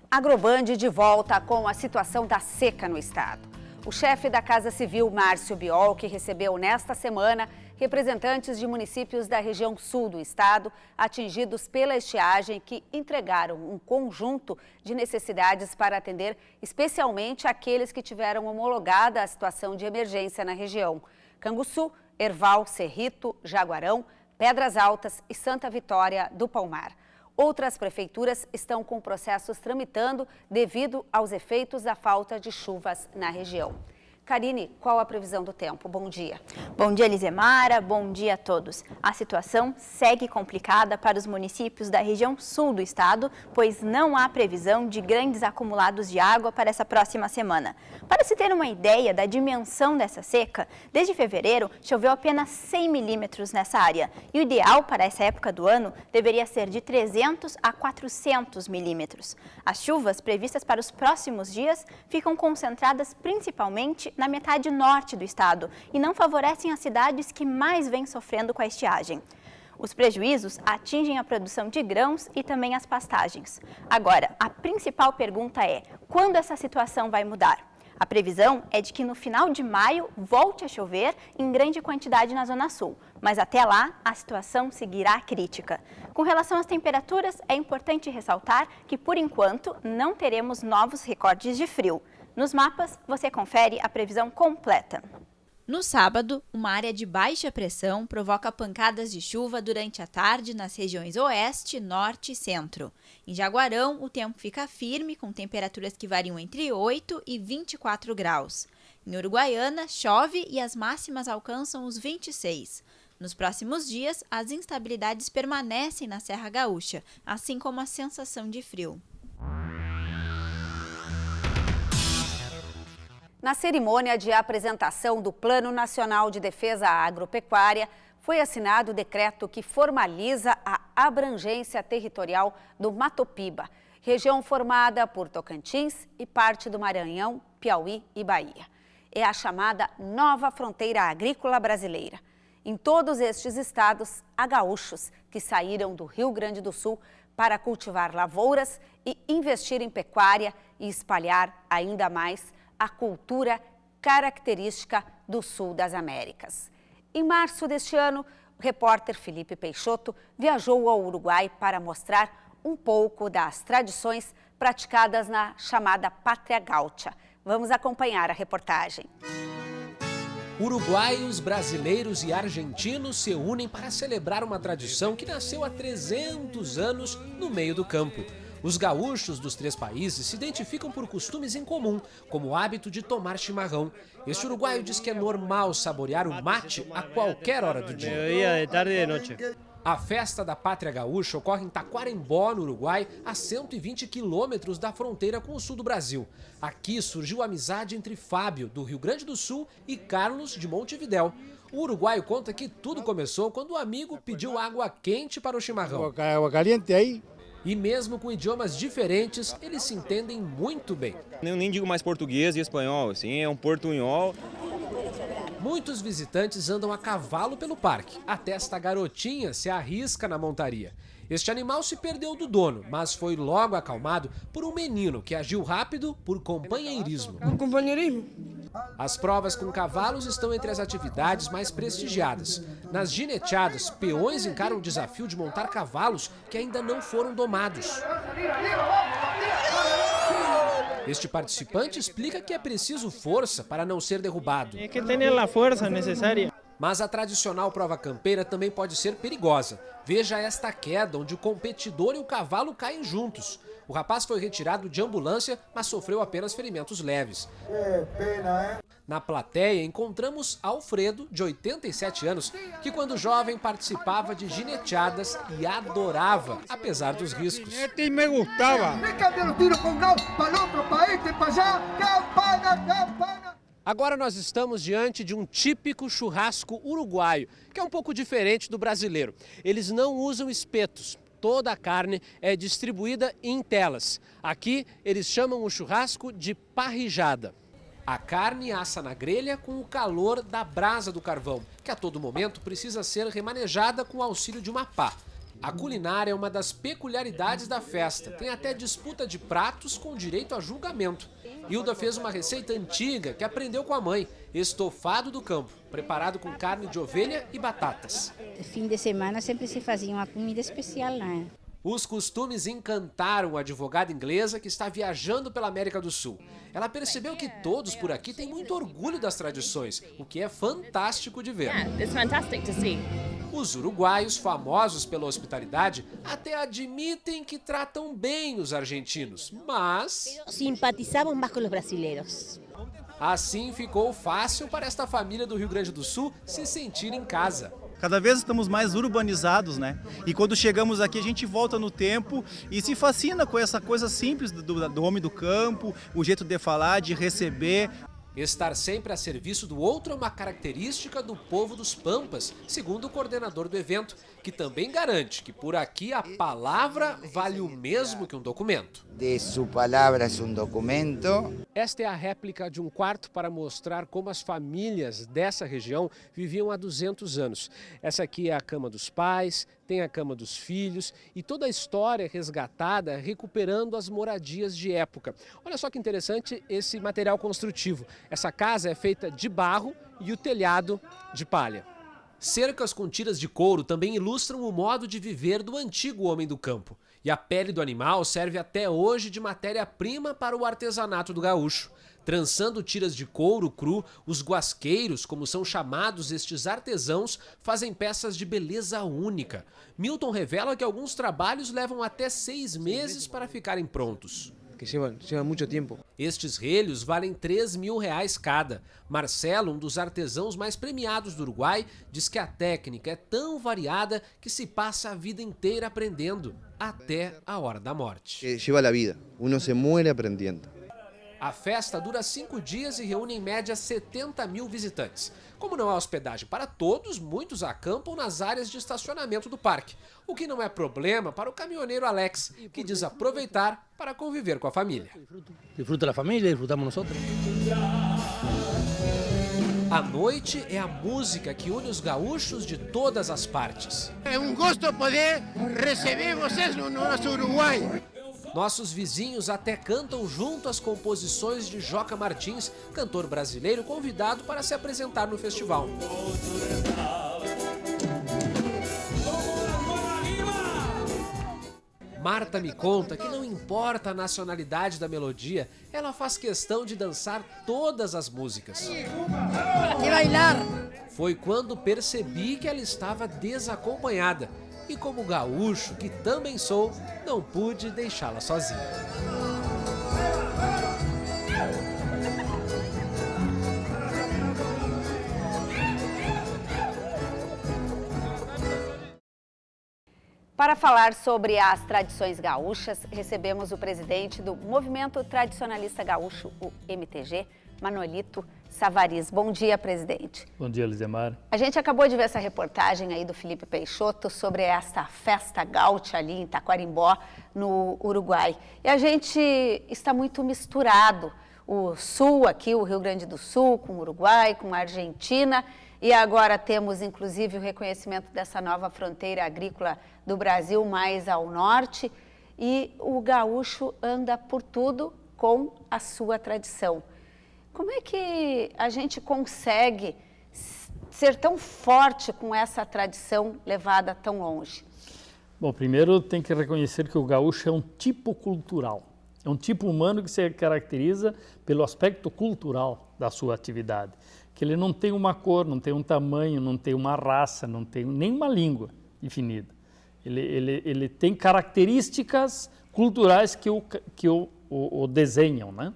Agroband de volta com a situação da seca no estado. O chefe da Casa Civil, Márcio Biol, que recebeu nesta semana representantes de municípios da região sul do estado atingidos pela estiagem que entregaram um conjunto de necessidades para atender especialmente aqueles que tiveram homologada a situação de emergência na região. Canguçu, Erval, Cerrito, Jaguarão, Pedras Altas e Santa Vitória do Palmar. Outras prefeituras estão com processos tramitando devido aos efeitos da falta de chuvas na região. Karine, qual a previsão do tempo? Bom dia. Bom dia, Lisemara. Bom dia a todos. A situação segue complicada para os municípios da região sul do estado, pois não há previsão de grandes acumulados de água para essa próxima semana. Para se ter uma ideia da dimensão dessa seca, desde fevereiro choveu apenas 100 milímetros nessa área. E o ideal para essa época do ano deveria ser de 300 a 400 milímetros. As chuvas previstas para os próximos dias ficam concentradas principalmente na metade norte do estado e não favorecem as cidades que mais vêm sofrendo com a estiagem. Os prejuízos atingem a produção de grãos e também as pastagens. Agora, a principal pergunta é: quando essa situação vai mudar? A previsão é de que no final de maio volte a chover em grande quantidade na Zona Sul, mas até lá a situação seguirá crítica. Com relação às temperaturas, é importante ressaltar que, por enquanto, não teremos novos recordes de frio. Nos mapas, você confere a previsão completa. No sábado, uma área de baixa pressão provoca pancadas de chuva durante a tarde nas regiões oeste, norte e centro. Em Jaguarão, o tempo fica firme, com temperaturas que variam entre 8 e 24 graus. Em Uruguaiana, chove e as máximas alcançam os 26. Nos próximos dias, as instabilidades permanecem na Serra Gaúcha, assim como a sensação de frio. Na cerimônia de apresentação do Plano Nacional de Defesa Agropecuária, foi assinado o decreto que formaliza a abrangência territorial do Mato Piba, região formada por Tocantins e parte do Maranhão, Piauí e Bahia. É a chamada Nova Fronteira Agrícola Brasileira. Em todos estes estados, há gaúchos que saíram do Rio Grande do Sul para cultivar lavouras e investir em pecuária e espalhar ainda mais a cultura característica do sul das Américas. Em março deste ano, o repórter Felipe Peixoto viajou ao Uruguai para mostrar um pouco das tradições praticadas na chamada Pátria Gaúcha. Vamos acompanhar a reportagem. Uruguaios, brasileiros e argentinos se unem para celebrar uma tradição que nasceu há 300 anos no meio do campo. Os gaúchos dos três países se identificam por costumes em comum, como o hábito de tomar chimarrão. Este uruguaio diz que é normal saborear o mate a qualquer hora do dia. De tarde e de noite. A festa da Pátria Gaúcha ocorre em Taquarembó, no Uruguai, a 120 quilômetros da fronteira com o sul do Brasil. Aqui surgiu a amizade entre Fábio, do Rio Grande do Sul, e Carlos, de Montevidéu. O uruguaio conta que tudo começou quando o amigo pediu água quente para o chimarrão. Água caliente aí. E mesmo com idiomas diferentes, eles se entendem muito bem. Eu nem digo mais português e espanhol, assim, é um portunhol. Muitos visitantes andam a cavalo pelo parque. Até esta garotinha se arrisca na montaria. Este animal se perdeu do dono, mas foi logo acalmado por um menino que agiu rápido por companheirismo. É um companheirismo. As provas com cavalos estão entre as atividades mais prestigiadas. Nas gineteadas, peões encaram o desafio de montar cavalos que ainda não foram domados. Este participante explica que é preciso força para não ser derrubado. É que tem a força necessária. Mas a tradicional prova campeira também pode ser perigosa. Veja esta queda, onde o competidor e o cavalo caem juntos. O rapaz foi retirado de ambulância, mas sofreu apenas ferimentos leves. Que pena, hein? Na plateia, encontramos Alfredo, de 87 anos, que quando jovem participava de gineteadas e adorava, apesar dos riscos. Me gostava. Agora nós estamos diante de um típico churrasco uruguaio, que é um pouco diferente do brasileiro. Eles não usam espetos. Toda a carne é distribuída em telas. Aqui eles chamam o churrasco de parrijada. A carne assa na grelha com o calor da brasa do carvão, que a todo momento precisa ser remanejada com o auxílio de uma pá. A culinária é uma das peculiaridades da festa. Tem até disputa de pratos com direito a julgamento. Hilda fez uma receita antiga que aprendeu com a mãe, estofado do campo, preparado com carne de ovelha e batatas. Fim de semana sempre se fazia uma comida especial lá. Os costumes encantaram a advogada inglesa que está viajando pela América do Sul. Ela percebeu que todos por aqui têm muito orgulho das tradições, o que é fantástico de ver. Os uruguaios, famosos pela hospitalidade, até admitem que tratam bem os argentinos, mas Simpatizamos mais com os brasileiros. assim ficou fácil para esta família do Rio Grande do Sul se sentir em casa. Cada vez estamos mais urbanizados, né? E quando chegamos aqui a gente volta no tempo e se fascina com essa coisa simples do homem do campo, o jeito de falar, de receber. Estar sempre a serviço do outro é uma característica do povo dos Pampas, segundo o coordenador do evento, que também garante que por aqui a palavra vale o mesmo que um documento. De sua palavra é um documento. Esta é a réplica de um quarto para mostrar como as famílias dessa região viviam há 200 anos. Essa aqui é a cama dos pais, tem a cama dos filhos e toda a história resgatada recuperando as moradias de época. Olha só que interessante esse material construtivo. Essa casa é feita de barro e o telhado de palha. Cercas com tiras de couro também ilustram o modo de viver do antigo homem do campo. E a pele do animal serve até hoje de matéria-prima para o artesanato do gaúcho. Trançando tiras de couro cru, os guasqueiros, como são chamados estes artesãos, fazem peças de beleza única. Milton revela que alguns trabalhos levam até 6 meses para ficarem prontos. Que lleva muito tempo. Estes relhos valem R$3.000 cada. Marcelo, um dos artesãos mais premiados do Uruguai, diz que a técnica é tão variada que se passa a vida inteira aprendendo, até a hora da morte. Lleva a vida, uno se muere aprendendo. A festa dura 5 dias e reúne em média 70.000 visitantes. Como não há hospedagem para todos, muitos acampam nas áreas de estacionamento do parque, o que não é problema para o caminhoneiro Alex, que diz aproveitar para conviver com a família. Disfruta da família, disfrutamos nós. A noite é a música que une os gaúchos de todas as partes. É gosto poder receber vocês no nosso Uruguai. Nossos vizinhos até cantam junto às composições de Joca Martins, cantor brasileiro convidado para se apresentar no festival. Marta me conta que não importa a nacionalidade da melodia, ela faz questão de dançar todas as músicas. E bailar. Foi quando percebi que ela estava desacompanhada. E como gaúcho, que também sou, não pude deixá-la sozinha. Para falar sobre as tradições gaúchas, recebemos o presidente do Movimento Tradicionalista Gaúcho, o MTG, Manolito Savariz. Bom dia, presidente. Bom dia, Lisemar. A gente acabou de ver essa reportagem aí do Felipe Peixoto sobre essa festa gaúcha ali em Taquarimbó, no Uruguai. E a gente está muito misturado, o Sul aqui, o Rio Grande do Sul, com o Uruguai, com a Argentina. E agora temos, inclusive, o reconhecimento dessa nova fronteira agrícola do Brasil mais ao norte. E o gaúcho anda por tudo com a sua tradição. Como é que a gente consegue ser tão forte com essa tradição levada tão longe? Bom, primeiro tem que reconhecer que o gaúcho é um tipo cultural. É um tipo humano que se caracteriza pelo aspecto cultural da sua atividade. Que ele não tem uma cor, não tem um tamanho, não tem uma raça, não tem nenhuma língua definida. Ele tem características culturais que o desenham, né?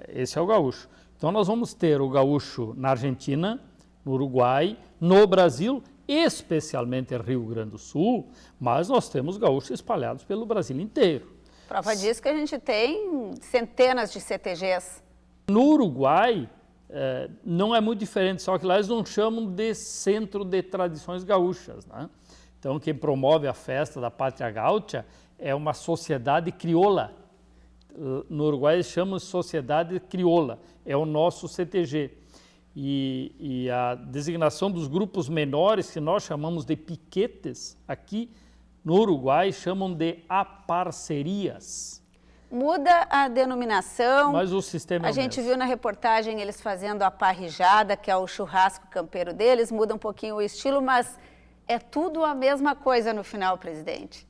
Esse é o gaúcho. Então nós vamos ter o gaúcho na Argentina, no Uruguai, no Brasil, especialmente em Rio Grande do Sul, mas nós temos gaúchos espalhados pelo Brasil inteiro. Prova disso que a gente tem centenas de CTGs. No Uruguai não é muito diferente, só que lá eles não chamam de Centro de Tradições Gaúchas, né? Então quem promove a festa da Pátria Gaúcha é uma sociedade crioula. No Uruguai eles chamam de Sociedade Crioula, é o nosso CTG. E a designação dos grupos menores, que nós chamamos de piquetes, aqui No Uruguai chamam de aparcerias. Muda a denominação. Mas o sistema é o A gente mesmo. viu na reportagem eles fazendo a parrijada, que é o churrasco campeiro deles, muda um pouquinho o estilo, mas é tudo a mesma coisa no final, presidente.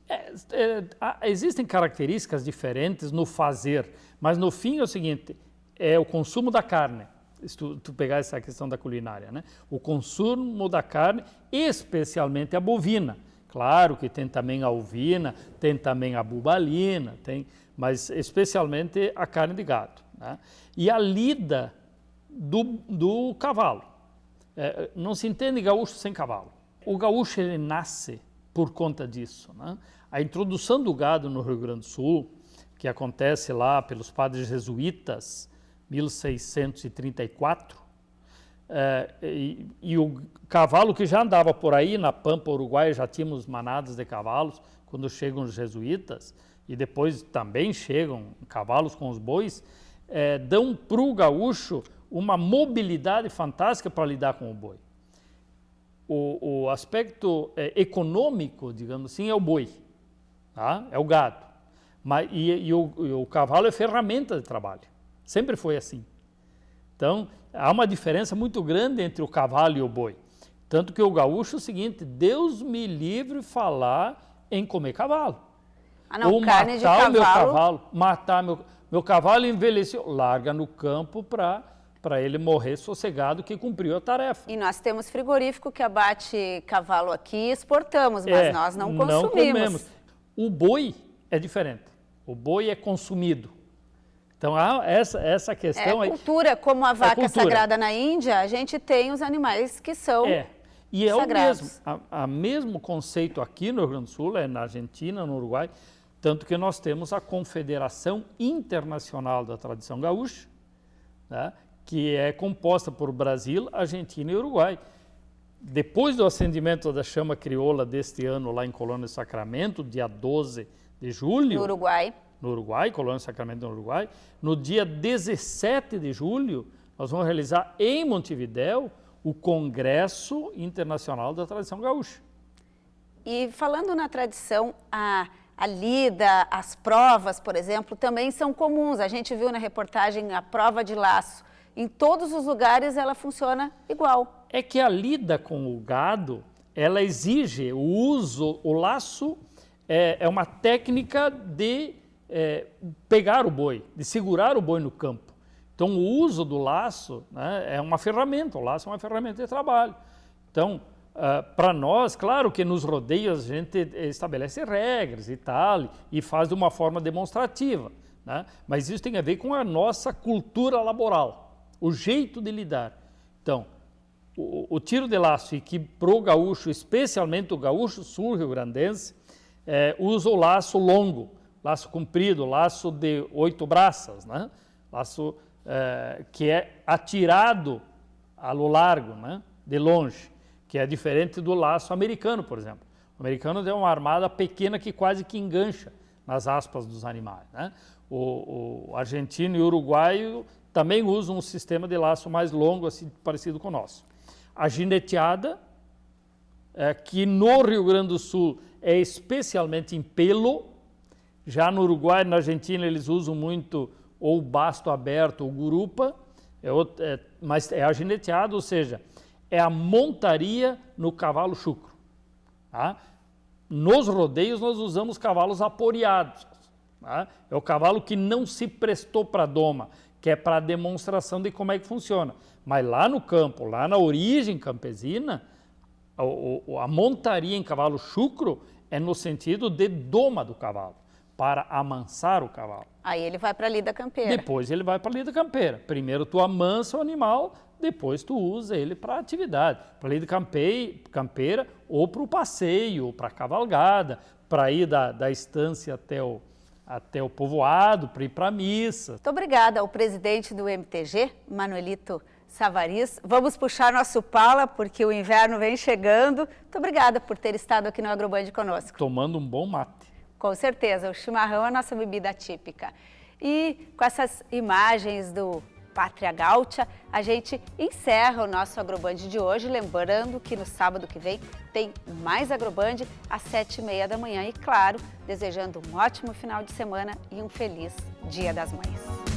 Existem características diferentes no fazer, mas no fim é o seguinte, é o consumo da carne. Se tu pegar essa questão da culinária, né? O consumo da carne, especialmente a bovina. Claro que tem também a ovina, tem também a bubalina, mas especialmente a carne de gado, né? E a lida do cavalo. Não se entende gaúcho sem cavalo. O gaúcho ele nasce por conta disso, né? A introdução do gado no Rio Grande do Sul, que acontece lá pelos padres jesuítas, 1634, e o cavalo que já andava por aí na Pampa Uruguaia, já tínhamos manadas de cavalos quando chegam os jesuítas, e depois também chegam cavalos com os bois, dão para o gaúcho uma mobilidade fantástica para lidar com o boi. O aspecto econômico, digamos assim, é o boi, tá? É o gado. E o cavalo é ferramenta de trabalho. Sempre foi assim. Então, há uma diferença muito grande entre o cavalo e o boi. Tanto que o gaúcho é o seguinte, Deus me livre falar em comer cavalo. Ou carne matar de o meu cavalo, matar meu cavalo envelheceu, larga no campo para ele morrer sossegado que cumpriu a tarefa. E nós temos frigorífico que abate cavalo aqui e exportamos, mas nós não consumimos. Não comemos. O boi é diferente. O boi é consumido. Então, há essa questão... É cultura, como a vaca sagrada na Índia, a gente tem os animais que são e é sagrados. o mesmo conceito aqui no Rio Grande do Sul, na Argentina, no Uruguai, tanto que nós temos a Confederação Internacional da Tradição Gaúcha, né, que é composta por Brasil, Argentina e Uruguai. Depois do acendimento da chama crioula deste ano lá em Colônia do Sacramento, dia 12 de julho... No Uruguai, Colônia do Sacramento no Uruguai. No dia 17 de julho, nós vamos realizar em Montevidéu o Congresso Internacional da Tradição Gaúcha. E falando na tradição, a lida, as provas, por exemplo, também são comuns. A gente viu na reportagem a prova de laço. Em todos os lugares ela funciona igual. É que a lida com o gado, ela exige o uso, o laço é uma técnica de pegar o boi, de segurar o boi no campo. Então, o uso do laço, né, é uma ferramenta, o laço é uma ferramenta de trabalho. Então, para nós, claro que nos rodeios a gente estabelece regras e tal, e faz de uma forma demonstrativa, né? Mas isso tem a ver com a nossa cultura laboral, o jeito de lidar. Então, o tiro de laço, e que pro gaúcho, especialmente o gaúcho sul-rio-grandense, usa o laço longo, laço comprido, laço de 8 braças, né? Laço que é atirado ao largo, né? De longe, que é diferente do laço americano, por exemplo. O americano tem uma armada pequena que quase que engancha nas aspas dos animais, né? O argentino e o uruguaio também usam um sistema de laço mais longo, assim, parecido com o nosso. A gineteada, que no Rio Grande do Sul é especialmente em pelo. Já no Uruguai e na Argentina eles usam muito ou basto aberto ou gurupa, mas é a gineteada, ou seja, é a montaria no cavalo chucro. Tá? Nos rodeios nós usamos cavalos aporeados. Tá? É o cavalo que não se prestou para doma, que é para demonstração de como é que funciona. Mas lá no campo, lá na origem campesina, a montaria em cavalo chucro é no sentido de doma do cavalo, para amansar o cavalo. Aí ele vai para a lida campeira. Depois ele vai para a lida campeira. Primeiro tu amansa o animal, depois tu usa ele para atividade. Para a lida campeira ou para o passeio, ou para a cavalgada, para ir da estância até o povoado, para ir para a missa. Muito obrigada ao presidente do MTG, Manuelito Savariz. Vamos puxar nosso pala, porque o inverno vem chegando. Muito obrigada por ter estado aqui no AgroBand conosco. Tomando um bom mate. Com certeza, o chimarrão é a nossa bebida típica. E com essas imagens do Pátria Gaúcha, a gente encerra o nosso Agroband de hoje, lembrando que no sábado que vem tem mais Agroband às 7h30 da manhã e, claro, desejando um ótimo final de semana e um feliz Dia das Mães.